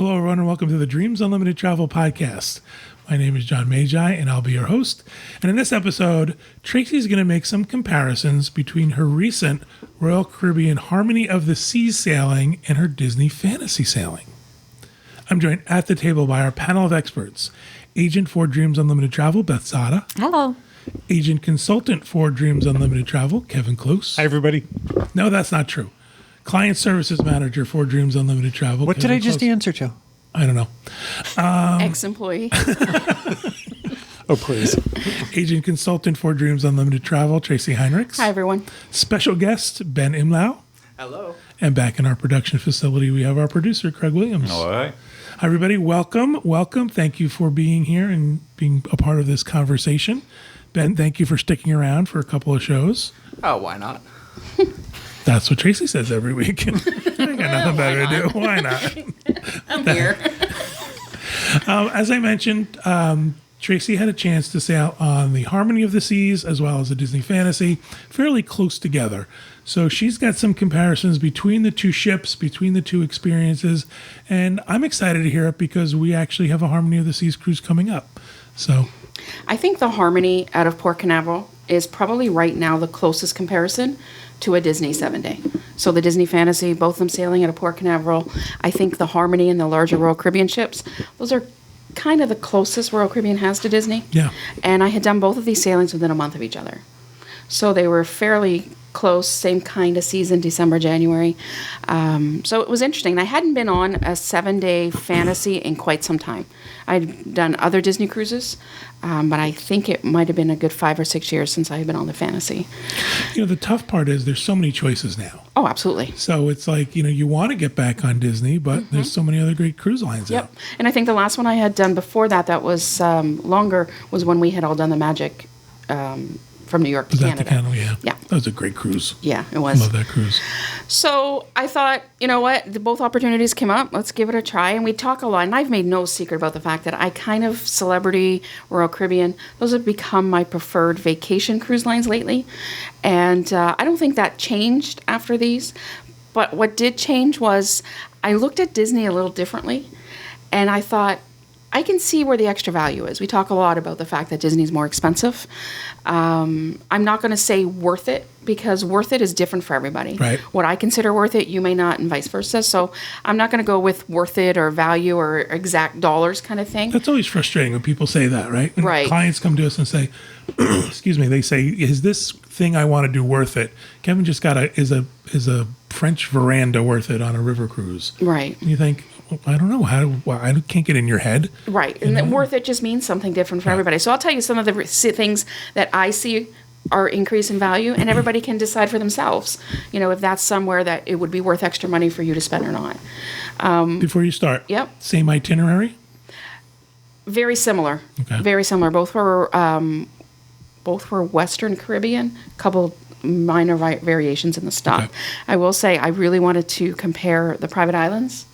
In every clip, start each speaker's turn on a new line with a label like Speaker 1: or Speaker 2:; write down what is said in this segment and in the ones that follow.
Speaker 1: Hello, everyone, and welcome to the Dreams Unlimited Travel Podcast. My name is John Magi, and I'll be your host. And in this episode, Tracey's going to make some comparisons between her recent Royal Caribbean Harmony of the Seas sailing and her Disney Fantasy sailing. I'm joined at the table by our panel of experts. Agent for Dreams Unlimited Travel, Beth Zada.
Speaker 2: Hello.
Speaker 1: Agent Consultant for Dreams Unlimited Travel, Kevin Close.
Speaker 3: Hi, everybody.
Speaker 1: No, that's not true. Client Services Manager for Dreams Unlimited Travel.
Speaker 3: What
Speaker 1: Kevin
Speaker 3: did I just
Speaker 1: Close.
Speaker 3: answer to?
Speaker 1: I don't know.
Speaker 2: Ex-employee.
Speaker 3: Oh, please.
Speaker 1: Agent Consultant for Dreams Unlimited Travel, Tracey Heinrichs.
Speaker 2: Hi, everyone.
Speaker 1: Special guest, Ben Imlau.
Speaker 4: Hello.
Speaker 1: And back in our production facility, we have our producer, Craig Williams.
Speaker 4: All right.
Speaker 1: Hi, everybody. Welcome. Welcome. Thank you for being here and being a part of this conversation. Ben, thank you for sticking around for a couple of shows.
Speaker 4: Oh, why not?
Speaker 1: That's what Tracey says every week. I got nothing better to do. Why not?
Speaker 2: I'm here.
Speaker 1: As I mentioned, Tracey had a chance to sail on the Harmony of the Seas as well as the Disney Fantasy, fairly close together. So she's got some comparisons between the two ships, between the two experiences, and I'm excited to hear it because we actually have a Harmony of the Seas cruise coming up. So
Speaker 2: I think the Harmony out of Port Canaveral is probably right now the closest comparison to a Disney 7-day. So the Disney Fantasy, both of them sailing out of Port Canaveral. I think the Harmony and the larger Royal Caribbean ships, those are kind of the closest Royal Caribbean has to Disney.
Speaker 1: Yeah.
Speaker 2: And I had done both of these sailings within a month of each other. So they were fairly close, same kind of season, December, January. So it was interesting. And I hadn't been on a 7-day fantasy in quite some time. I'd done other Disney cruises, but I think it might have been a good 5 or 6 years since I had been on the fantasy.
Speaker 1: You know, the tough part is there's so many choices now.
Speaker 2: Oh, absolutely.
Speaker 1: So it's like, you know, you want to get back on Disney, but there's so many other great cruise lines out.
Speaker 2: Yep. And I think the last one I had done before that, that was longer, was when we had all done the Magic from New York to
Speaker 1: Was that
Speaker 2: Canada.
Speaker 1: the Canada? Yeah.
Speaker 2: Yeah.
Speaker 1: That was a great cruise.
Speaker 2: Yeah, it
Speaker 1: I
Speaker 2: was.
Speaker 1: love that cruise.
Speaker 2: So I thought, you know what, both opportunities came up. Let's give it a try. And we talk a lot. And I've made no secret about the fact that I kind of Celebrity, Royal Caribbean, those have become my preferred vacation cruise lines lately. And I don't think that changed after these. But what did change was I looked at Disney a little differently. And I thought, I can see where the extra value is. We talk a lot about the fact that Disney's more expensive. I'm not going to say worth it because worth it is different for everybody.
Speaker 1: Right.
Speaker 2: What I consider worth it, you may not, and vice versa. So I'm not going to go with worth it or value or exact dollars kind of thing.
Speaker 1: That's always frustrating when people say that, right? When
Speaker 2: Right.
Speaker 1: clients come to us and say, excuse me, they say, is this thing I want to do worth it? Kevin just got is a French veranda worth it on a river cruise?
Speaker 2: Right.
Speaker 1: And you think, well, I don't know, I can't get in your head.
Speaker 2: Right. And then worth it just means something different for everybody. So I'll tell you some of the things that I see are increase in value, and everybody can decide for themselves, you know, if that's somewhere that it would be worth extra money for you to spend or not.
Speaker 1: Before you start,
Speaker 2: Yep.
Speaker 1: same itinerary?
Speaker 2: Very similar.
Speaker 1: Okay.
Speaker 2: Very similar. Both were Western Caribbean. A couple minor variations in the stop.
Speaker 1: Okay.
Speaker 2: I will say I really wanted to compare the private islands,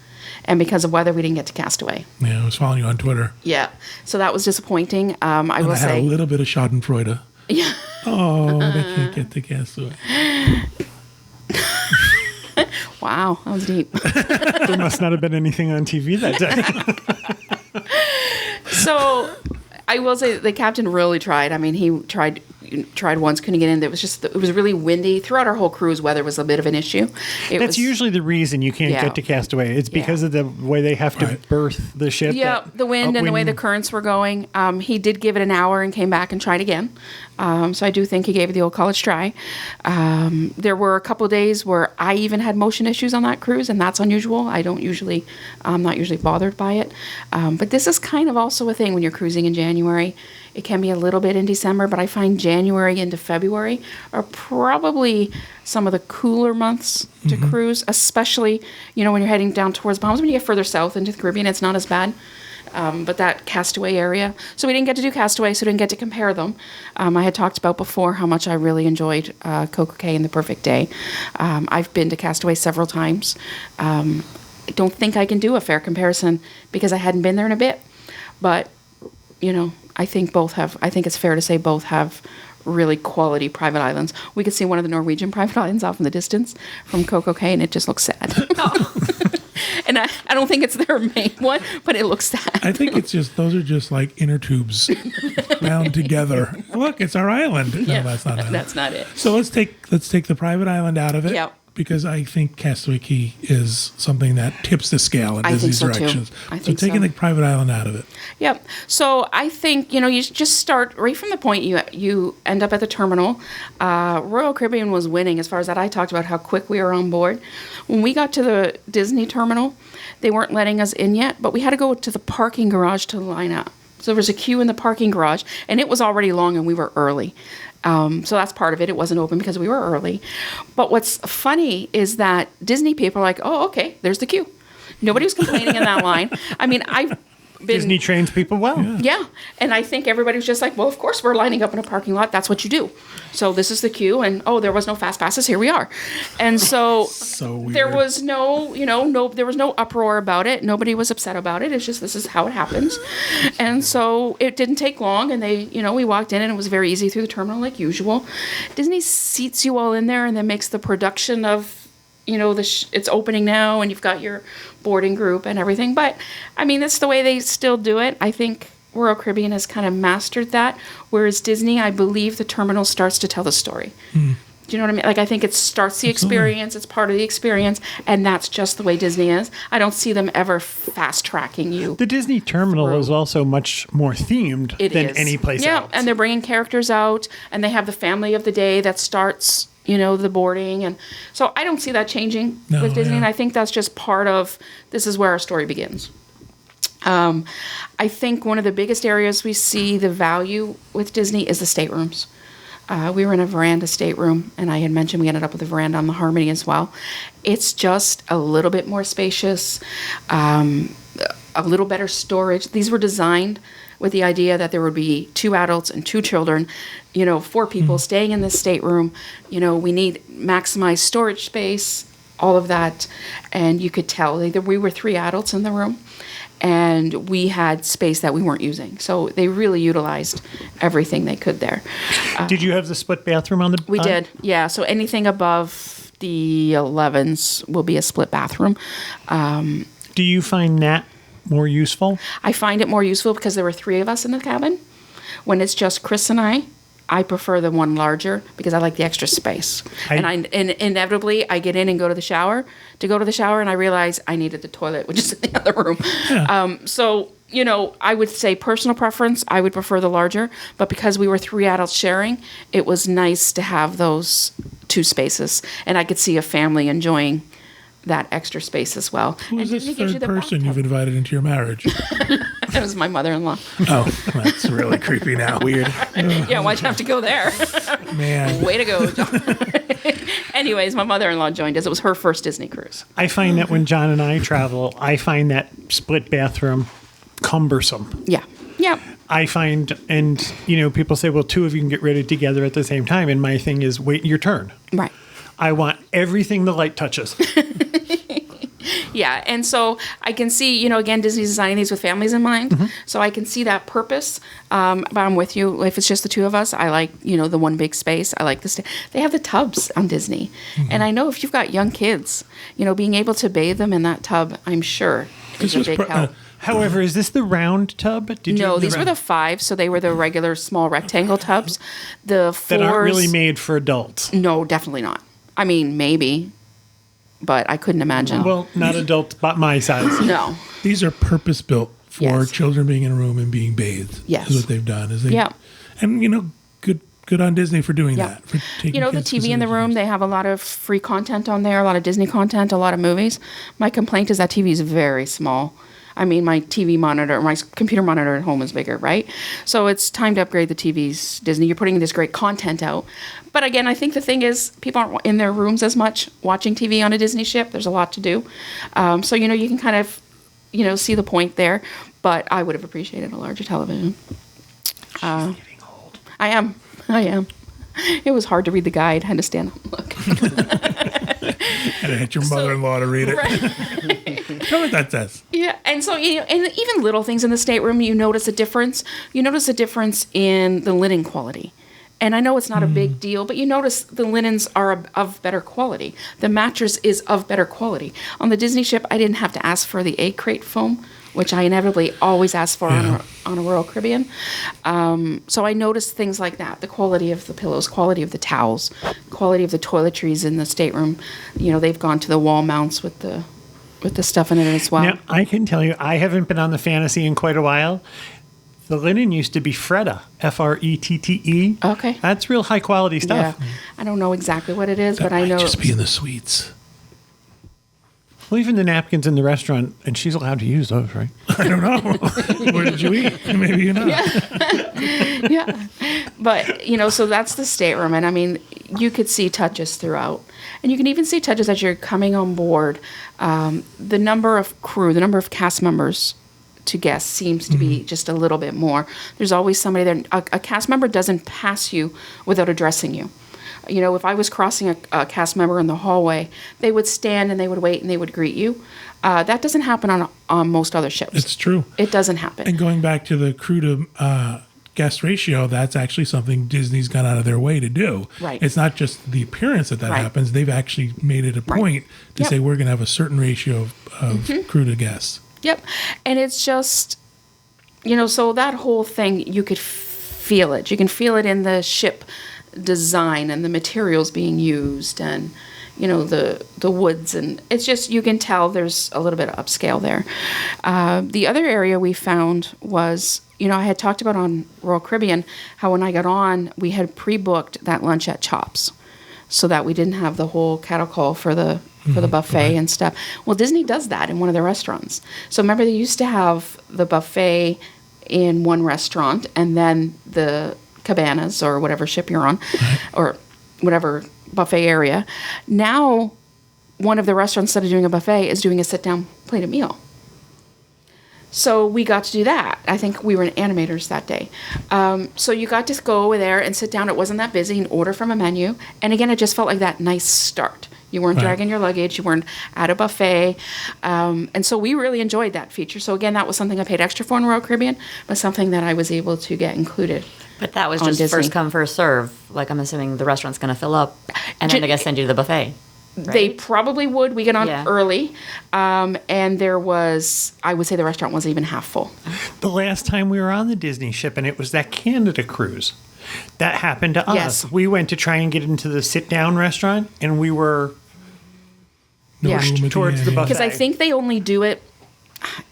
Speaker 2: and because of weather, we didn't get to Castaway.
Speaker 1: Yeah, I was following you on Twitter.
Speaker 2: Yeah, so that was disappointing. I
Speaker 1: And
Speaker 2: will
Speaker 1: I had
Speaker 2: say,
Speaker 1: a little bit of Schadenfreude.
Speaker 2: yeah.
Speaker 1: Oh, they can't get to Castaway.
Speaker 2: Wow, that was deep.
Speaker 3: There must not have been anything on TV that day.
Speaker 2: So I will say the captain really tried. I mean, he tried once, couldn't get in. It was really windy throughout our whole cruise. Weather was a bit of an issue.
Speaker 3: That's usually the reason you can't
Speaker 2: Yeah.
Speaker 3: get to Castaway. It's because of the way they have to
Speaker 1: Right.
Speaker 3: berth the ship.
Speaker 2: Yeah, the wind and the way the currents were going. He did give it an hour and came back and tried again. So I do think he gave it the old college try. There were a couple of days where I even had motion issues on that cruise, and that's unusual. I'm not usually bothered by it. But this is kind of also a thing when you're cruising in January. It can be a little bit in December, but I find January into February are probably some of the cooler months to cruise, especially, you know, when you're heading down towards Bahamas. When you get further south into the Caribbean, it's not as bad. But that Castaway area. So we didn't get to do Castaway, so didn't get to compare them. I had talked about before how much I really enjoyed Coco Cay and The Perfect Day. I've been to Castaway several times. I don't think I can do a fair comparison because I hadn't been there in a bit. But, you know, I think it's fair to say both have really quality private islands. We could see one of the Norwegian private islands off in the distance from Coco Cay, and it just looks sad. And I don't think it's their main one, but it looks sad.
Speaker 1: I think it's just those are just like inner tubes bound together. Look, it's our island.
Speaker 2: Yeah,
Speaker 1: No, that's not island.
Speaker 2: That's not it.
Speaker 1: So let's take the private island out of it.
Speaker 2: Yep.
Speaker 1: Because I think Castaway Cay is something that tips the scale in
Speaker 2: I think
Speaker 1: Disney's
Speaker 2: so, too.
Speaker 1: directions.
Speaker 2: I
Speaker 1: So
Speaker 2: think
Speaker 1: taking
Speaker 2: so.
Speaker 1: the private island out of it.
Speaker 2: Yep. So I think, you just start right from the point you end up at the terminal. Royal Caribbean was winning as far as that. I talked about how quick we were on board. When we got to the Disney terminal, they weren't letting us in yet, but we had to go to the parking garage to line up. So there was a queue in the parking garage, and it was already long, and we were early. So that's part of it. It wasn't open because we were early. But what's funny is that Disney people are like, oh, okay, there's the queue. Nobody was complaining in that line. I mean, I've been...
Speaker 3: Disney trains people well.
Speaker 2: Yeah. And I think everybody was just like, well, of course we're lining up in a parking lot. That's what you do. So this is the queue. And, oh, there was no fast passes. Here we are. And so,
Speaker 1: So weird.
Speaker 2: there was no, there was no uproar about it. Nobody was upset about it. It's just, this is how it happens. And so it didn't take long. And they, we walked in and it was very easy through the terminal like usual. Disney seats you all in there and then makes the production of, it's opening now and you've got your boarding group and everything. But, I mean, that's the way they still do it. I think Royal Caribbean has kind of mastered that, whereas Disney, I believe the terminal starts to tell the story. Do you know what I mean? Like, I think it starts the experience, it's part of the experience, and that's just the way Disney is. I don't see them ever fast-tracking you.
Speaker 3: The Disney terminal is also much more themed than
Speaker 2: is.
Speaker 3: any place else.
Speaker 2: Yeah, and they're bringing characters out, and they have the family of the day that starts, the boarding. And so I don't see that changing with Disney, and I think that's just part of, this is where our story begins. I think one of the biggest areas we see the value with Disney is the staterooms. We were in a veranda stateroom, and I had mentioned we ended up with a veranda on the Harmony as well. It's just a little bit more spacious, a little better storage. These were designed with the idea that there would be 2 adults and 2 children, 4 people staying in this stateroom. We need maximized storage space, all of that. And you could tell we were 3 adults in the room, and we had space that we weren't using. So they really utilized everything they could there.
Speaker 3: Did you have the split bathroom on the...
Speaker 2: We did, yeah. So anything above the 11s will be a split bathroom.
Speaker 3: Do you find that more useful?
Speaker 2: I find it more useful because there were 3 of us in the cabin. When it's just Chris and I prefer the one larger because I like the extra space. And inevitably, I get in and go to the shower. And I realize I needed the toilet, which is in the other room.
Speaker 1: Yeah.
Speaker 2: So, I would say personal preference, I would prefer the larger. But because we were 3 adults sharing, it was nice to have those 2 spaces. And I could see a family enjoying that extra space as well.
Speaker 1: Who's
Speaker 2: And
Speaker 1: this
Speaker 2: Disney gives you
Speaker 1: third
Speaker 2: the
Speaker 1: person
Speaker 2: bathtub.
Speaker 1: you've invited into your marriage?
Speaker 2: That was my mother-in-law.
Speaker 1: Oh, that's really creepy now. Weird.
Speaker 2: Yeah, why'd you have to go there?
Speaker 1: Man.
Speaker 2: Way to go, John. Anyways, my mother-in-law joined us. It was her first Disney cruise.
Speaker 3: I find that when John and I travel, I find that split bathroom cumbersome.
Speaker 2: Yeah. Yeah.
Speaker 3: I find, and people say, well, 2 of you can get ready together at the same time. And my thing is, wait your turn.
Speaker 2: Right.
Speaker 3: I want everything the light touches.
Speaker 2: Yeah, and so I can see, again, Disney's designing these with families in mind.
Speaker 3: Mm-hmm.
Speaker 2: So I can see that purpose. But I'm with you. If it's just the 2 of us, I like, the one big space. I like this. They have the tubs on Disney.
Speaker 1: Mm-hmm.
Speaker 2: And I know if you've got young kids, being able to bathe them in that tub, I'm sure is a big help.
Speaker 3: However, is this the round tub?
Speaker 2: No, these were the 5, so they were the regular small rectangle tubs. The 4s...
Speaker 3: that aren't really made for adults.
Speaker 2: No, definitely not. I mean, maybe, but I couldn't imagine.
Speaker 3: Well, not adults, but my size.
Speaker 2: No.
Speaker 1: These are purpose-built for
Speaker 2: Yes.
Speaker 1: children being in a room and being bathed.
Speaker 2: Yes.
Speaker 1: Is what they've done.
Speaker 2: Yeah.
Speaker 1: And, good on Disney for doing
Speaker 2: Yeah.
Speaker 1: that. For taking
Speaker 2: The
Speaker 1: kids
Speaker 2: TV in the
Speaker 1: facilities.
Speaker 2: room, they have a lot of free content on there, a lot of Disney content, a lot of movies. My complaint is that TV is very small. I mean, my TV monitor, my computer monitor at home is bigger, right? So it's time to upgrade the TVs. Disney, you're putting this great content out. But again, I think the thing is people aren't in their rooms as much watching TV on a Disney ship. There's a lot to do. So, you can kind of, see the point there. But I would have appreciated a larger television.
Speaker 3: Getting old.
Speaker 2: I am. It was hard to read the guide. I had to stand up and look.
Speaker 1: And I had your mother-in-law to read it.
Speaker 2: Right.
Speaker 1: Tell me what that says.
Speaker 2: Yeah, and so and even little things in the stateroom, you notice a difference. You notice a difference in the linen quality. And I know it's not a big deal, but you notice the linens are of better quality. The mattress is of better quality. On the Disney ship, I didn't have to ask for the egg crate foam, which I inevitably always ask for on a Royal Caribbean. So I noticed things like that, the quality of the pillows, quality of the towels, quality of the toiletries in the stateroom. You know, they've gone to the wall mounts with the stuff in it as well.
Speaker 3: Now, I can tell you, I haven't been on the Fantasy in quite a while. The linen used to be Fretta, F-R-E-T-T-E.
Speaker 2: Okay.
Speaker 3: That's real high quality stuff.
Speaker 2: Yeah. I don't know exactly what it is,
Speaker 1: That
Speaker 2: but I know.
Speaker 1: might just be in the suites.
Speaker 3: Well, even the napkins in the restaurant, and she's allowed to use those, right?
Speaker 1: I don't know. Where did you eat? Maybe you're not.
Speaker 2: Yeah. But, you know, so that's the stateroom. And I mean, you could see touches throughout. And you can even see touches as you're coming on board. The number of crew, the number of cast members to guests seems to be just a little bit more. There's always somebody there. A cast member doesn't pass you without addressing you. You know, if I was crossing a cast member in the hallway, they would stand and they would wait and they would greet you. That doesn't happen on most other ships.
Speaker 1: It's true.
Speaker 2: It doesn't happen.
Speaker 1: And going back to the crew to guest ratio, that's actually something Disney's gone out of their way to do.
Speaker 2: Right.
Speaker 1: It's not just the appearance that
Speaker 2: Right.
Speaker 1: happens. They've actually made it a point to
Speaker 2: Yep.
Speaker 1: say we're going to have a certain ratio of crew to guests.
Speaker 2: Yep. And it's just, you know, so that whole thing, you could feel it. You can feel it in the ship design and the materials being used and, you know, the woods. And it's just, you can tell there's a little bit of upscale there. The other area we found was, you know, I had talked about on Royal Caribbean how when I got on, we had pre-booked that lunch at Chops so that we didn't have the whole cattle call for the buffet and stuff. Well, Disney does that in one of their restaurants. So remember, they used to have the buffet in one restaurant and then the cabanas or whatever ship you're on or whatever buffet area. Now, one of the restaurants, instead of doing a buffet, is doing a sit-down plated meal. So we got to do that. I think we were in animators that day. So you got to go over there and sit down. It wasn't that busy and order from a menu. And again, it just felt like that nice start. You weren't dragging your luggage. You weren't at a buffet. And so we really enjoyed that feature. So again, that was something I paid extra for in Royal Caribbean, but something that I was able to get included.
Speaker 4: But that was
Speaker 2: on
Speaker 4: just
Speaker 2: Disney.
Speaker 4: first come, first serve. Like, I'm assuming the restaurant's going to fill up, and then they're going to send you to the buffet.
Speaker 2: They
Speaker 4: right?
Speaker 2: probably would. We get on
Speaker 4: Yeah.
Speaker 2: early. And there was, I would say the restaurant wasn't even half full.
Speaker 3: The last time we were on the Disney ship, and it was that Canada cruise, that happened to us.
Speaker 2: Yes.
Speaker 3: We went to try and get into the sit-down restaurant, and we were
Speaker 2: Yeah.
Speaker 1: room at
Speaker 3: towards the
Speaker 1: end.
Speaker 3: buffet.
Speaker 2: Because I think they only do it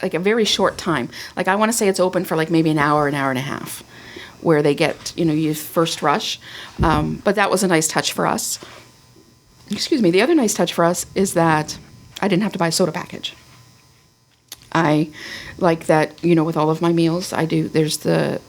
Speaker 2: like a very short time. Like I want to say it's open for like maybe an hour and a half, where they get, you know, you first rush. But that was a nice touch for us. Excuse me. The other nice touch for us is that I didn't have to buy a soda package. I like that, you know, with all of my meals, I do. There's the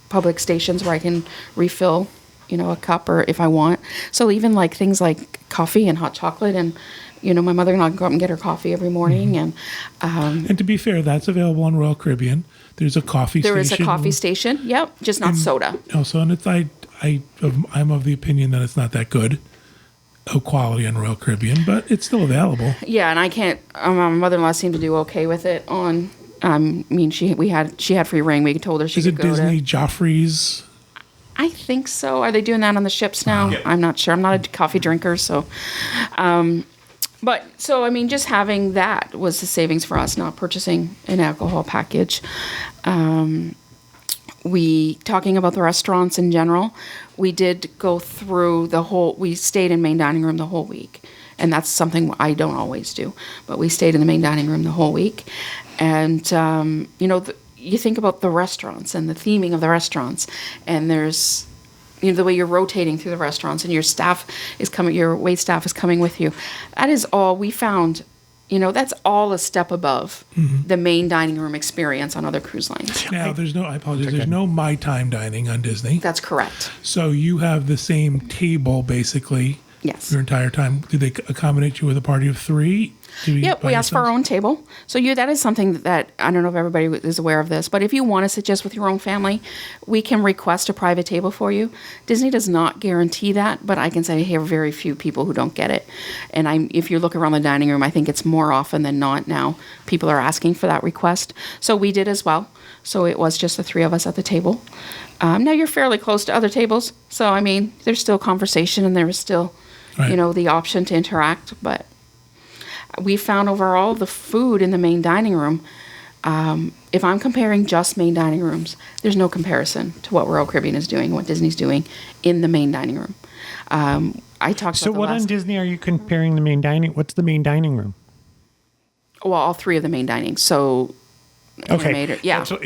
Speaker 2: public stations where I can refill, you know, a cup or if I want. So even like things like coffee and hot chocolate and, you know, my mother-in-law can go up and get her coffee every morning. And
Speaker 1: And to be fair, that's available on Royal Caribbean. There's a coffee
Speaker 2: there
Speaker 1: station.
Speaker 2: is a coffee station. Yep. Just not soda.
Speaker 1: Also, and it's I'm of the opinion that it's not that good of quality on Royal Caribbean, but it's still available.
Speaker 2: Yeah. And I can't, my mother-in-law seemed to do okay with it on, I mean, she had free reign. We told her she
Speaker 1: Is
Speaker 2: could
Speaker 1: it
Speaker 2: go
Speaker 1: Disney
Speaker 2: to.
Speaker 1: Joffrey's?
Speaker 2: I think so. Are they doing that on the ships now?
Speaker 1: Yeah.
Speaker 2: I'm not sure. I'm not a coffee drinker, so. But so I mean, just having that was the savings for us, not purchasing an alcohol package. We talking about the restaurants in general. We did go through the whole. We stayed in main dining room the whole week, and that's something I don't always do. But we stayed in the main dining room the whole week, and you know. You think about the restaurants and the theming of the restaurants, and there's, you know, the way you're rotating through the restaurants, and your staff is coming, your wait staff is coming with you. That is all we found. You know, that's all a step above the main dining room experience on other cruise lines.
Speaker 1: Now, I apologize. There's no My Time dining on Disney.
Speaker 2: That's correct.
Speaker 1: So you have the same table basically
Speaker 2: Yes.
Speaker 1: your entire time. Do they accommodate you with a party of three?
Speaker 2: Yep, we asked for our own table. So that is something that I don't know if everybody is aware of this, but if you want to sit just with your own family, we can request a private table for you. Disney does not guarantee that, but I can say I hear very few people who don't get it. And if you look around the dining room, I think it's more often than not now people are asking for that request. So we did as well. So it was just the three of us at the table. Now you're fairly close to other tables, so I mean, there's still conversation and there is still,
Speaker 1: Right.
Speaker 2: the option to interact. But we found overall the food in the main dining room. If I'm comparing just main dining rooms, there's no comparison to what Royal Caribbean is doing, what Disney's doing in the main dining room. I talked
Speaker 3: So
Speaker 2: about the
Speaker 3: what
Speaker 2: last,
Speaker 3: on Disney are you comparing the main dining? What's the main dining room?
Speaker 2: well, all three of the main dining. So, animator, yeah.
Speaker 3: So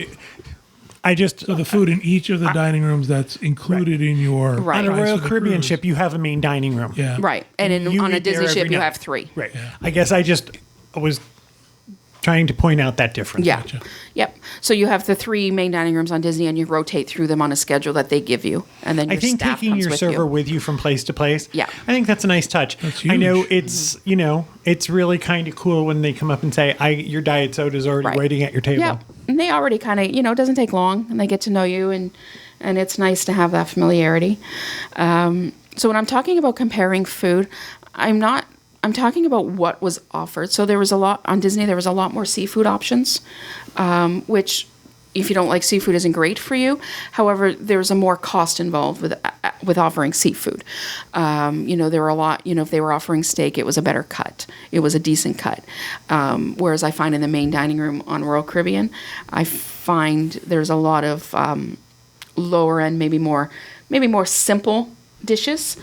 Speaker 3: I just
Speaker 1: So the food in each of the dining rooms that's included in your
Speaker 2: Right.
Speaker 3: on a
Speaker 1: price
Speaker 3: Royal
Speaker 1: of the
Speaker 3: Caribbean
Speaker 1: cruise.
Speaker 3: ship, you have a main dining room.
Speaker 1: Yeah.
Speaker 2: Right. And
Speaker 3: You
Speaker 2: on a
Speaker 3: eat there
Speaker 2: Disney ship,
Speaker 3: every
Speaker 2: you
Speaker 3: night.
Speaker 2: have three.
Speaker 3: Right. I guess I was trying to point out that difference.
Speaker 2: Yeah. Yep. So you have the three main dining rooms on Disney, and you rotate through them on a schedule that they give you, and then your
Speaker 3: I think
Speaker 2: staff
Speaker 3: taking
Speaker 2: comes
Speaker 3: your
Speaker 2: with
Speaker 3: server
Speaker 2: you.
Speaker 3: with you from place to place.
Speaker 2: Yeah.
Speaker 3: I think that's a nice touch.
Speaker 1: That's
Speaker 3: I know
Speaker 1: huge.
Speaker 3: it's it's really kind of cool when they come up and say, your diet soda is already
Speaker 2: Right.
Speaker 3: waiting at your table.
Speaker 2: Yeah, and they already kind of, it doesn't take long, and they get to know you, and it's nice to have that familiarity. So when I'm talking about comparing food, I'm talking about what was offered. So there was a lot on Disney. There was a lot more seafood options, which, if you don't like seafood, isn't great for you. However, there's a more cost involved with offering seafood. There were a lot. If they were offering steak, it was a better cut. It was a decent cut. Whereas I find in the main dining room on Royal Caribbean, I find there's a lot of lower end, maybe more simple dishes.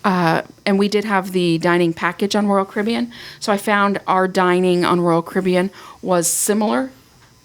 Speaker 2: And we did have the dining package on Royal Caribbean. So I found our dining on Royal Caribbean was similar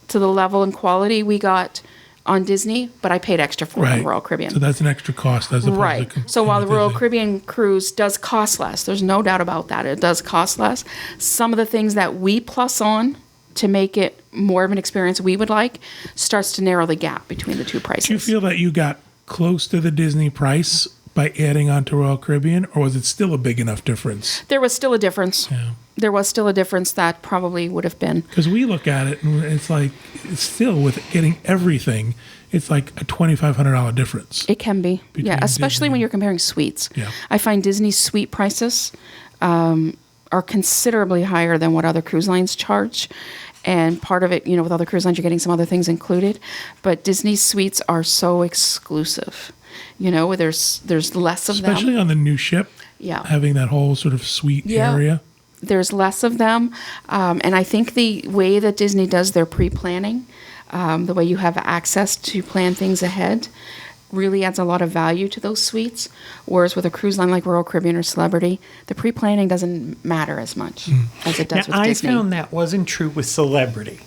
Speaker 2: to the level and quality we got on Disney, but I paid extra for it
Speaker 1: Right.
Speaker 2: on Royal Caribbean.
Speaker 1: So that's an extra cost as opposed
Speaker 2: Right.
Speaker 1: to
Speaker 2: So while the
Speaker 1: Disney.
Speaker 2: Royal Caribbean cruise does cost less, there's no doubt about that. It does cost less. Some of the things that we plus on to make it more of an experience we would like starts to narrow the gap between the two prices.
Speaker 1: Do you feel that you got close to the Disney price by adding on to Royal Caribbean, or was it still a big enough difference?
Speaker 2: There was still a difference.
Speaker 1: Yeah.
Speaker 2: There was still a difference that probably would have been.
Speaker 1: Because we look at it and it's like, it's still with getting everything, it's like a $2,500 difference.
Speaker 2: It can be.
Speaker 1: Between
Speaker 2: Yeah, especially
Speaker 1: Disney
Speaker 2: when
Speaker 1: and-
Speaker 2: you're comparing suites.
Speaker 1: Yeah.
Speaker 2: I find Disney's suite prices are considerably higher than what other cruise lines charge. And part of it, with other cruise lines, you're getting some other things included. But Disney's suites are so exclusive. There's less of them.
Speaker 1: Especially on the new ship,
Speaker 2: Yeah.
Speaker 1: having that whole sort of suite
Speaker 2: Yeah.
Speaker 1: area.
Speaker 2: There's less of them. And I think the way that Disney does their pre-planning, the way you have access to plan things ahead, really adds a lot of value to those suites. Whereas with a cruise line like Royal Caribbean or Celebrity, the pre-planning doesn't matter as much as it does
Speaker 3: Now,
Speaker 2: with
Speaker 3: I
Speaker 2: Disney.
Speaker 3: found that wasn't true with Celebrity.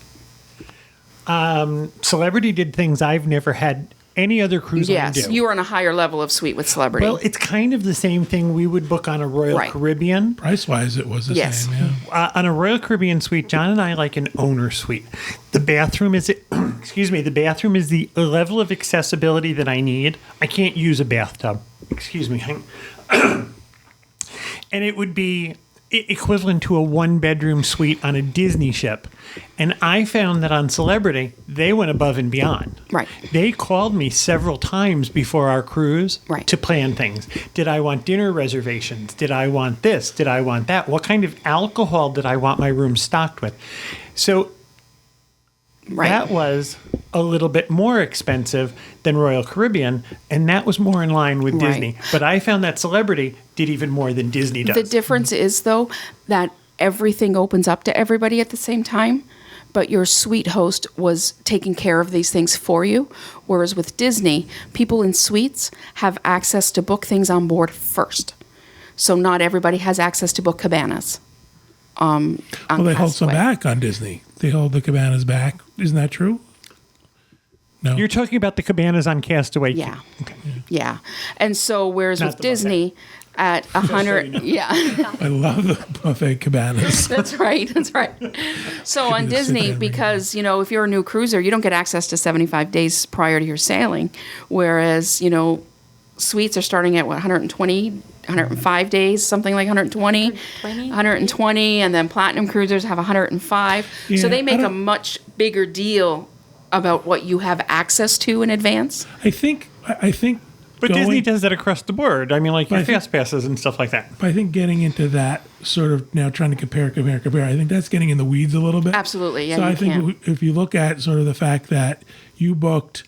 Speaker 3: Celebrity did things I've never had any other cruise line
Speaker 2: Yes,
Speaker 3: do.
Speaker 2: you were on a higher level of suite with Celebrity.
Speaker 3: Well, it's kind of the same thing we would book on a Royal
Speaker 2: Right.
Speaker 3: Caribbean.
Speaker 1: Price-wise, it was the
Speaker 2: Yes.
Speaker 1: same, yeah.
Speaker 3: On a Royal Caribbean suite, John and I like an owner suite. The bathroom is, the bathroom is the level of accessibility that I need. I can't use a bathtub. And it would be equivalent to a one-bedroom suite on a Disney ship. And I found that on Celebrity, they went above and beyond.
Speaker 2: Right.
Speaker 3: They called me several times before our cruise
Speaker 2: Right.
Speaker 3: to plan things. Did I want dinner reservations? Did I want this? Did I want that? What kind of alcohol did I want my room stocked with? So
Speaker 2: right.
Speaker 3: that was a little bit more expensive than Royal Caribbean, and that was more in line with
Speaker 2: Right.
Speaker 3: Disney. But I found that Celebrity did even more than Disney does.
Speaker 2: The difference is, though, that everything opens up to everybody at the same time, but your suite host was taking care of these things for you. Whereas with Disney, people in suites have access to book things on board first. So not everybody has access to book cabanas.
Speaker 1: Well, they hold some
Speaker 2: Castaway.
Speaker 1: back on Disney. They hold the cabanas back. Isn't that true? No.
Speaker 3: You're talking about the cabanas on Castaway.
Speaker 2: Yeah. Yeah. And so, whereas
Speaker 3: Not
Speaker 2: with
Speaker 3: the buffet.
Speaker 2: Disney, at 100, yeah.
Speaker 1: I love the buffet cabanas.
Speaker 2: That's right. That's right. So on
Speaker 1: just sit there
Speaker 2: Disney,
Speaker 1: and
Speaker 2: because, if you're a new cruiser, you don't get access to 75 days prior to your sailing. Whereas, suites are starting at 120, 105 days, something like 120, 120, and then platinum cruisers have 105.
Speaker 1: Yeah,
Speaker 2: So they
Speaker 1: I
Speaker 2: make a
Speaker 1: don't-
Speaker 2: much bigger deal about what you have access to in advance.
Speaker 1: I think
Speaker 3: But
Speaker 1: going,
Speaker 3: Disney does that across the board. I mean, like your
Speaker 1: I think-
Speaker 3: fast passes and stuff like that.
Speaker 1: I think getting into that sort of now trying to compare, I think that's getting in the weeds a little bit.
Speaker 2: Absolutely, yeah,
Speaker 1: So
Speaker 2: you
Speaker 1: I think
Speaker 2: can.
Speaker 1: if you look at sort of the fact that you booked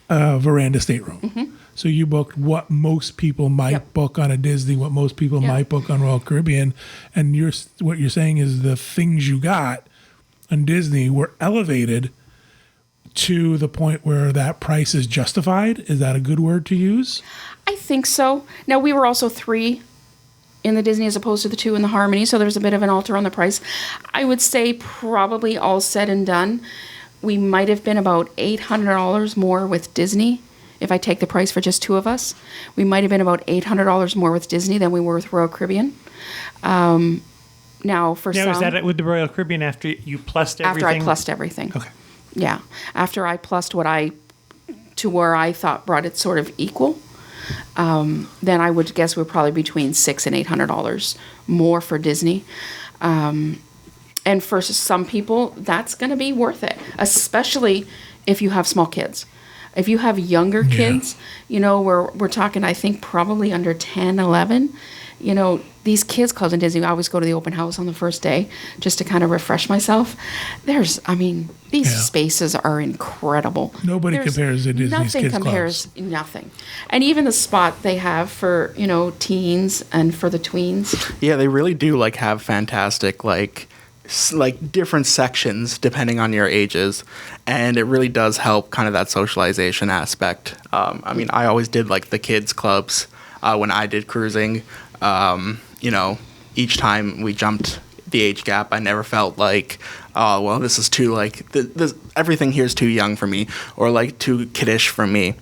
Speaker 1: a veranda stateroom. So you booked what most people might
Speaker 2: Yep.
Speaker 1: book on a Disney, what most people
Speaker 2: Yep.
Speaker 1: might book on Royal Caribbean, and what you're saying is the things you got on Disney were elevated to the point where that price is justified. Is that a good word to use?
Speaker 2: I think so. Now, we were also 3 in the Disney as opposed to the 2 in the Harmony, so there's a bit of an alter on the price. I would say probably all said and done, we might have been about $800 more with Disney. If I take the price for just 2 of us, we might have been about $800 more with Disney than we were with Royal Caribbean. Now, for
Speaker 3: Now,
Speaker 2: some,
Speaker 3: is that with the Royal Caribbean after you plussed everything?
Speaker 2: after I plussed everything.
Speaker 3: Okay.
Speaker 2: Yeah, after I plussed to where I thought brought it sort of equal, then I would guess we're probably between $600 and $800 more for Disney. And for some people, that's going to be worth it, especially if you have small kids. If you have younger kids, we're talking, I think, probably under 10, 11. These kids clubs in Disney, I always go to the open house on the first day just to kind of refresh myself. These spaces are incredible.
Speaker 1: Nobody compares to Disney's
Speaker 2: nothing
Speaker 1: kids
Speaker 2: compares,
Speaker 1: clubs.
Speaker 2: Nothing. And even the spot they have for, teens and for the tweens.
Speaker 5: Yeah, they really do have fantastic different sections depending on your ages, and it really does help kind of that socialization aspect. I always did the kids clubs when I did cruising. Each time we jumped the age gap, I never felt this is too this everything here is too young for me or too kiddish for me.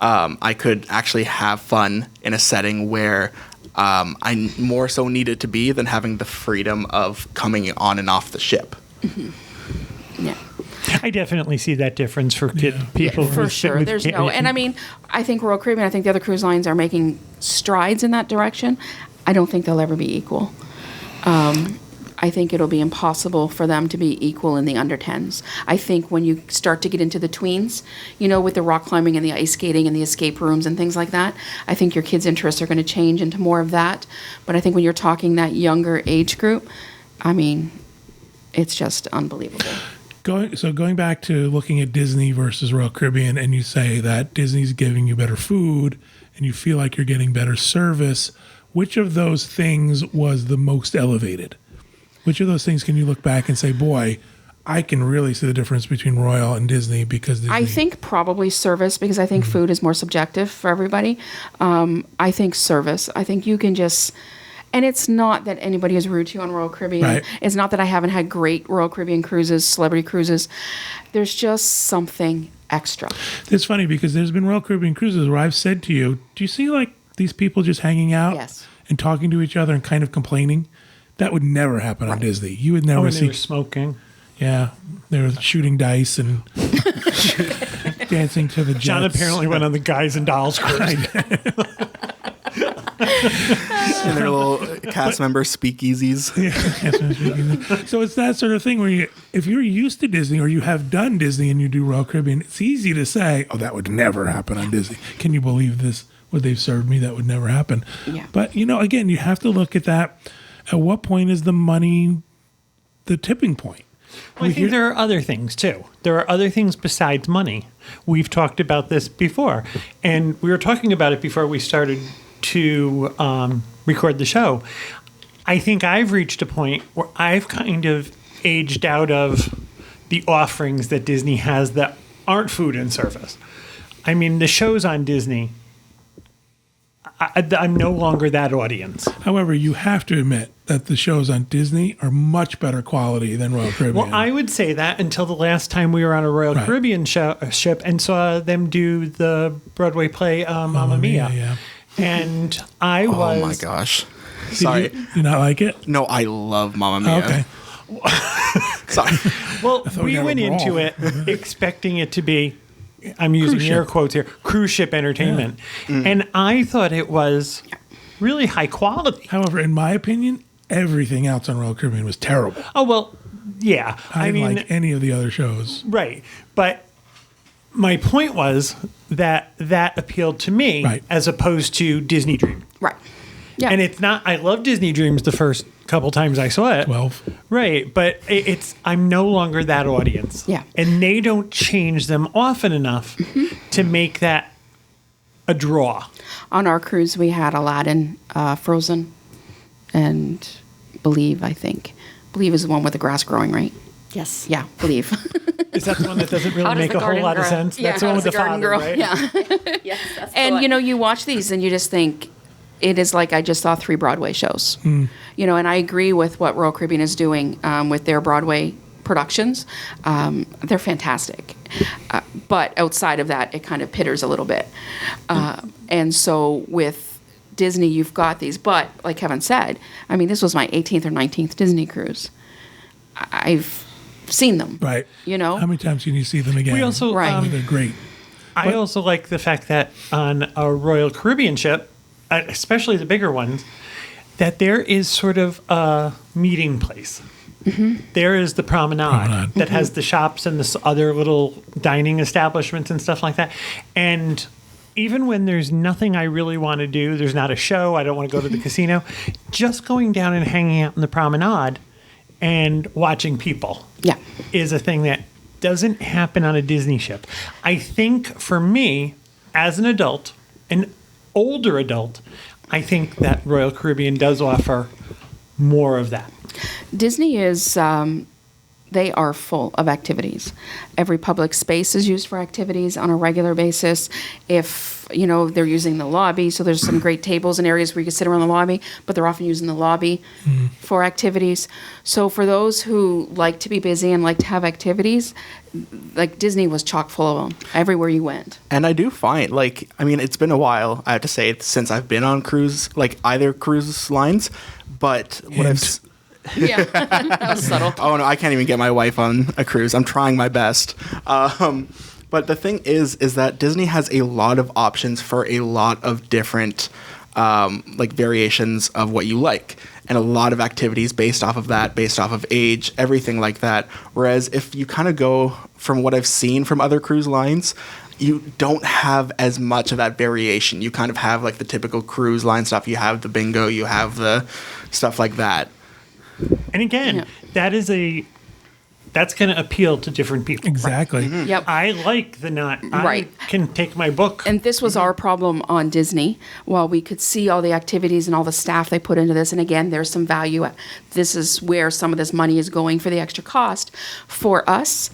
Speaker 5: I could actually have fun in a setting where I more so needed to be than having the freedom of coming on and off the ship.
Speaker 2: Mm-hmm. Yeah.
Speaker 3: I definitely see that difference for people.
Speaker 2: For sure. There's no, and I think Royal Caribbean, I think the other cruise lines are making strides in that direction. I don't think they'll ever be equal. I think it'll be impossible for them to be equal in the under 10s. I think when you start to get into the tweens, with the rock climbing and the ice skating and the escape rooms and things like that, I think your kids' interests are going to change into more of that. But I think when you're talking that younger age group, it's just unbelievable.
Speaker 1: Going back to looking at Disney versus Royal Caribbean, and you say that Disney's giving you better food and you feel like you're getting better service, which of those things was the most elevated? Which of those things can you look back and say, boy, I can really see the difference between Royal and Disney because Disney...
Speaker 2: I think probably service, because I think food is more subjective for everybody. I think service. I think you can just... And it's not that anybody is rude to you on Royal Caribbean.
Speaker 1: Right.
Speaker 2: It's not that I haven't had great Royal Caribbean cruises, celebrity cruises. There's just something extra.
Speaker 1: It's funny because there's been Royal Caribbean cruises where I've said to you, do you see these people just hanging out
Speaker 2: Yes.
Speaker 1: and talking to each other and kind of complaining? That would never happen on Disney. You would never
Speaker 3: When
Speaker 1: see...
Speaker 3: they were smoking.
Speaker 1: Yeah, they were shooting dice and dancing to the jets.
Speaker 3: John apparently went on the Guys and Dolls cruise.
Speaker 5: And their little cast member speakeasies.
Speaker 1: So it's that sort of thing where if you're used to Disney or you have done Disney and you do Royal Caribbean, it's easy to say, oh, that would never happen on Disney. Can you believe this? What they've served me, that would never happen.
Speaker 2: Yeah.
Speaker 1: But, again, you have to look at that. At what point is the money the tipping point?
Speaker 3: Well, I think there are other things, too. There are other things besides money. We've talked about this before, and we were talking about it before we started to record the show. I think I've reached a point where I've kind of aged out of the offerings that Disney has that aren't food and service. The shows on Disney, I'm no longer that audience.
Speaker 1: However, you have to admit that the shows on Disney are much better quality than Royal Caribbean.
Speaker 3: Well, I would say that until the last time we were on a Royal Caribbean ship and saw them do the Broadway play Mamma Mia.
Speaker 1: Yeah.
Speaker 3: And I was...
Speaker 5: Oh my gosh. Sorry.
Speaker 1: You not like it?
Speaker 5: No, I love Mamma Mia.
Speaker 1: Okay.
Speaker 5: Sorry.
Speaker 3: Well,
Speaker 1: we
Speaker 3: we
Speaker 1: got
Speaker 3: went
Speaker 1: it
Speaker 3: into
Speaker 1: wrong.
Speaker 3: it expecting it to be, I'm using
Speaker 1: Cruise
Speaker 3: air
Speaker 1: ship.
Speaker 3: quotes here, cruise ship entertainment. And I thought it was really high quality.
Speaker 1: However, in my opinion, everything else on Royal Caribbean was terrible.
Speaker 3: Oh, well, yeah.
Speaker 1: I didn't like any of the other shows.
Speaker 3: Right. But my point was that appealed to me
Speaker 1: Right.
Speaker 3: as opposed to Disney Dream.
Speaker 2: Right. Yeah.
Speaker 3: And it's not, I love Disney Dreams the first couple times I saw it.
Speaker 1: 12.
Speaker 3: Right. But I'm no longer that audience.
Speaker 2: Yeah.
Speaker 3: And they don't change them often enough to make that a draw?
Speaker 2: On our cruise, we had Aladdin, Frozen, and Believe, I think. Believe is the one with the grass growing, right?
Speaker 4: Yes.
Speaker 2: Yeah, Believe.
Speaker 3: Is that the one that doesn't
Speaker 4: How
Speaker 3: really
Speaker 4: does
Speaker 3: make
Speaker 4: the
Speaker 3: a whole
Speaker 4: garden
Speaker 3: lot of
Speaker 4: grow?
Speaker 3: sense?
Speaker 2: Yeah,
Speaker 3: That's the one with
Speaker 2: How
Speaker 3: the
Speaker 2: Does the
Speaker 3: father,
Speaker 2: Garden Grow?
Speaker 3: right?
Speaker 2: Yeah.
Speaker 4: Yes, that's
Speaker 2: And, you watch these and you just think, it is like I just saw 3 Broadway shows. And I agree with what Royal Caribbean is doing with their Broadway productions. They're fantastic. But outside of that, it kind of pitters a little bit. And so with Disney, you've got these. But like Kevin said, I mean, this was my 18th or 19th Disney cruise. I've seen them.
Speaker 1: Right.
Speaker 2: How
Speaker 1: many times can you see them again?
Speaker 3: We also,
Speaker 2: Right.
Speaker 1: They're great.
Speaker 3: I also like the fact that on a Royal Caribbean ship, especially the bigger ones, that there is sort of a meeting place. There is the promenade that has the shops and the other little dining establishments and stuff like that. And even when there's nothing I really want to do, there's not a show, I don't want to go to the casino, just going down and hanging out in the promenade and watching people
Speaker 2: Yeah.
Speaker 3: is a thing that doesn't happen on a Disney ship. I think for me, as an adult, an older adult, I think that Royal Caribbean does offer more of that.
Speaker 2: Disney is, they are full of activities. Every public space is used for activities on a regular basis. If, they're using the lobby, so there's some great tables and areas where you can sit around the lobby, but they're often using the lobby for activities. So for those who like to be busy and like to have activities, like Disney was chock full of them everywhere you went.
Speaker 5: And I do find, it's been a while, I have to say, since I've been on either cruise lines, but what I've...
Speaker 2: Yeah, that was subtle.
Speaker 5: Oh, no, I can't even get my wife on a cruise. I'm trying my best. But the thing is that Disney has a lot of options for a lot of different, variations of what you like. And a lot of activities based off of that, based off of age, everything like that. Whereas if you kind of go from what I've seen from other cruise lines, you don't have as much of that variation. You kind of have the typical cruise line stuff. You have the bingo, you have the stuff like that.
Speaker 3: And again, that's going to appeal to different people.
Speaker 1: Exactly.
Speaker 2: Yep.
Speaker 3: I like the
Speaker 2: Right.
Speaker 3: I can take my book.
Speaker 2: And this was our problem on Disney. While we could see all the activities and all the staff they put into this, and again, there's some value. This is where some of this money is going for the extra cost. For us,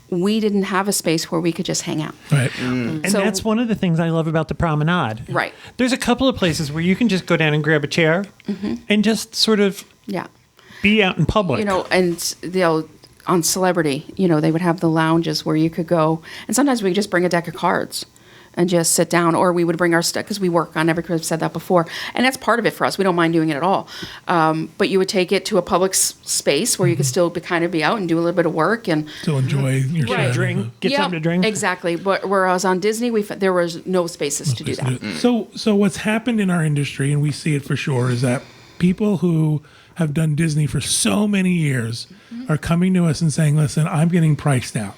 Speaker 2: we didn't have a space where we could just hang out.
Speaker 1: Right.
Speaker 3: And
Speaker 2: So-
Speaker 3: that's one of the things I love about the promenade.
Speaker 2: Right.
Speaker 3: There's a couple of places where you can just go down and grab a chair and just sort of
Speaker 2: Yeah.
Speaker 3: be out in public.
Speaker 2: And they'll on Celebrity, they would have the lounges where you could go, and sometimes we could just bring a deck of cards and just sit down, or we would bring our stuff because we work on every cruise. I've said that before, and that's part of it for us. We don't mind doing it at all, but you would take it to a public space where you could still be out and do a little bit of work and
Speaker 1: Still enjoy your
Speaker 3: get
Speaker 1: time.
Speaker 3: a drink, get something to drink.
Speaker 2: Exactly, but whereas on Disney, there was no spaces to do that.
Speaker 1: So what's happened in our industry, and we see it for sure, is that people who have done Disney for so many years are coming to us and saying, listen, I'm getting priced out.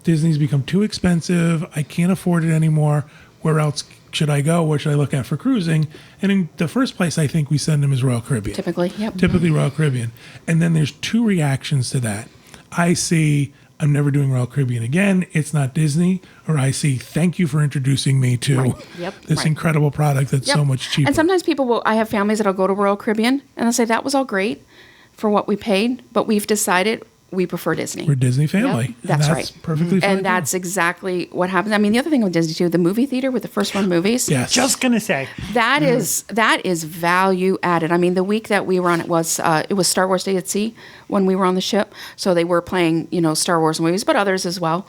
Speaker 1: Disney's become too expensive. I can't afford it anymore. Where else should I go? What should I look at for cruising? And in the first place, I think we send them is Royal Caribbean.
Speaker 2: Typically, yep.
Speaker 1: Typically Royal Caribbean. And then there's 2 reactions to that. I see, I'm never doing Royal Caribbean again. It's not Disney. Or I see, thank you for introducing me to
Speaker 2: Yep.
Speaker 1: this
Speaker 2: Right.
Speaker 1: incredible product that's
Speaker 2: Yep.
Speaker 1: so much cheaper.
Speaker 2: And sometimes I have families that'll go to Royal Caribbean and they'll say, that was all great for what we paid, but we've decided we prefer Disney.
Speaker 1: We're a Disney family.
Speaker 2: Yep, that's
Speaker 1: And
Speaker 2: right.
Speaker 1: Perfectly fine.
Speaker 2: And that's exactly what happens. I mean, the other thing with Disney too, the movie theater with the first run movies,
Speaker 1: yes.
Speaker 3: Just going to say.
Speaker 2: that is value added. I mean, the week that we were on it was Star Wars Day at Sea when we were on the ship. So they were playing, Star Wars movies, but others as well.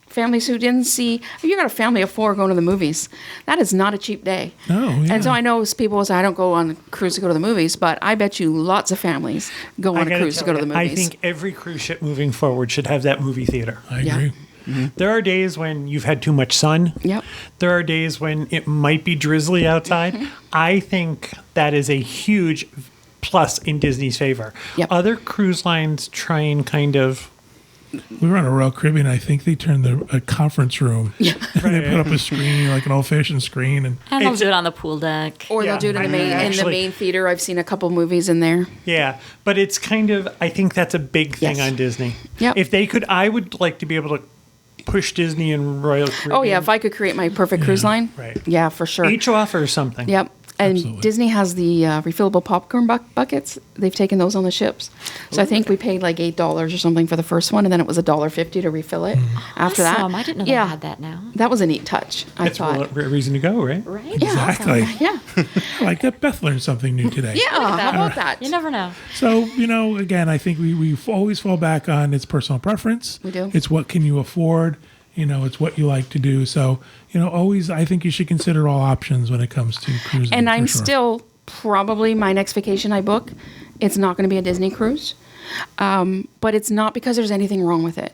Speaker 2: Families who didn't see, if you got a family of 4 going to the movies, that is not a cheap day.
Speaker 1: No, yeah.
Speaker 2: And so I know people say, I don't go on a cruise to go to the movies, but I bet you lots of families go
Speaker 3: I
Speaker 2: on a
Speaker 3: gotta
Speaker 2: cruise to
Speaker 3: tell
Speaker 2: go to the
Speaker 3: you,
Speaker 2: movies.
Speaker 3: I think every cruise ship moving forward should have that movie theater.
Speaker 1: I
Speaker 2: Yeah.
Speaker 1: agree.
Speaker 3: There are days when you've had too much sun.
Speaker 2: Yep.
Speaker 3: There are days when it might be drizzly outside. I think that is a huge plus in Disney's favor.
Speaker 2: Yep.
Speaker 3: Other cruise lines try and kind of
Speaker 1: We were on a Royal Caribbean. I think they turned a conference room. Yeah. And they put up a screen, like an old-fashioned screen. And
Speaker 4: And they'll do it on the pool deck.
Speaker 2: Or
Speaker 3: Yeah,
Speaker 2: they'll do it in
Speaker 3: I
Speaker 2: the
Speaker 3: mean,
Speaker 2: main in the
Speaker 3: actually-
Speaker 2: main theater. I've seen a couple movies in there.
Speaker 3: Yeah, but it's kind of, I think that's a big thing
Speaker 2: Yes.
Speaker 3: on Disney.
Speaker 2: Yep.
Speaker 3: If they could, I would like to be able to push Disney and Royal Caribbean?
Speaker 2: Oh yeah, if I could create my perfect cruise line,
Speaker 3: right.
Speaker 2: Yeah, for sure.
Speaker 3: Each offers something.
Speaker 2: Yep. And
Speaker 1: Absolutely.
Speaker 2: Disney has the refillable popcorn buckets. They've taken those on the ships. So I think we paid like $8 or something for the first one, and then it was $1.50 to refill it after that.
Speaker 4: Awesome. I didn't know they had that now.
Speaker 2: That was a neat touch, I
Speaker 3: That's
Speaker 2: thought.
Speaker 3: a reason to go, right?
Speaker 4: Right?
Speaker 1: Exactly.
Speaker 2: Yeah.
Speaker 1: I like that Beth learned something new today.
Speaker 2: Yeah. How about that?
Speaker 4: You never know.
Speaker 1: So, again, I think we always fall back on it's personal preference.
Speaker 2: We do.
Speaker 1: It's what can you afford. It's what you like to do. So, always I think you should consider all options when it comes to cruising.
Speaker 2: And I'm
Speaker 1: for sure.
Speaker 2: still probably my next vacation I book, it's not going to be a Disney cruise. But it's not because there's anything wrong with it.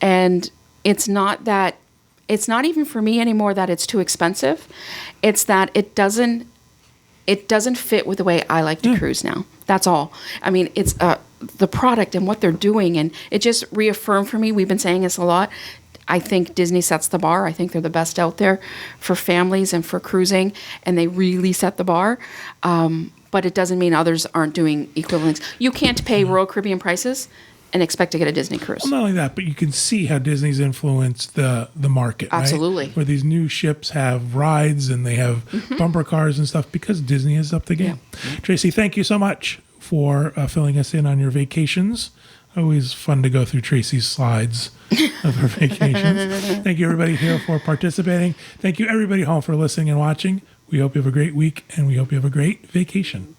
Speaker 2: And it's not even for me anymore that it's too expensive. It's that it doesn't fit with the way I like to cruise now. That's all. I mean, it's the product and what they're doing. And it just reaffirmed for me, we've been saying this a lot, I think Disney sets the bar. I think they're the best out there for families and for cruising, and they really set the bar. But it doesn't mean others aren't doing equivalents. You can't pay Royal Caribbean prices and expect to get a Disney cruise.
Speaker 1: Well, not only that, but you can see how Disney's influenced the market. Right?
Speaker 2: Absolutely.
Speaker 1: Where these new ships have rides and they have bumper cars and stuff because Disney has upped the game. Tracey, thank you so much for filling us in on your vacations. Always fun to go through Tracey's slides of her vacations. Thank you, everybody here, for participating. Thank you, everybody home, for listening and watching. We hope you have a great week, and we hope you have a great vacation.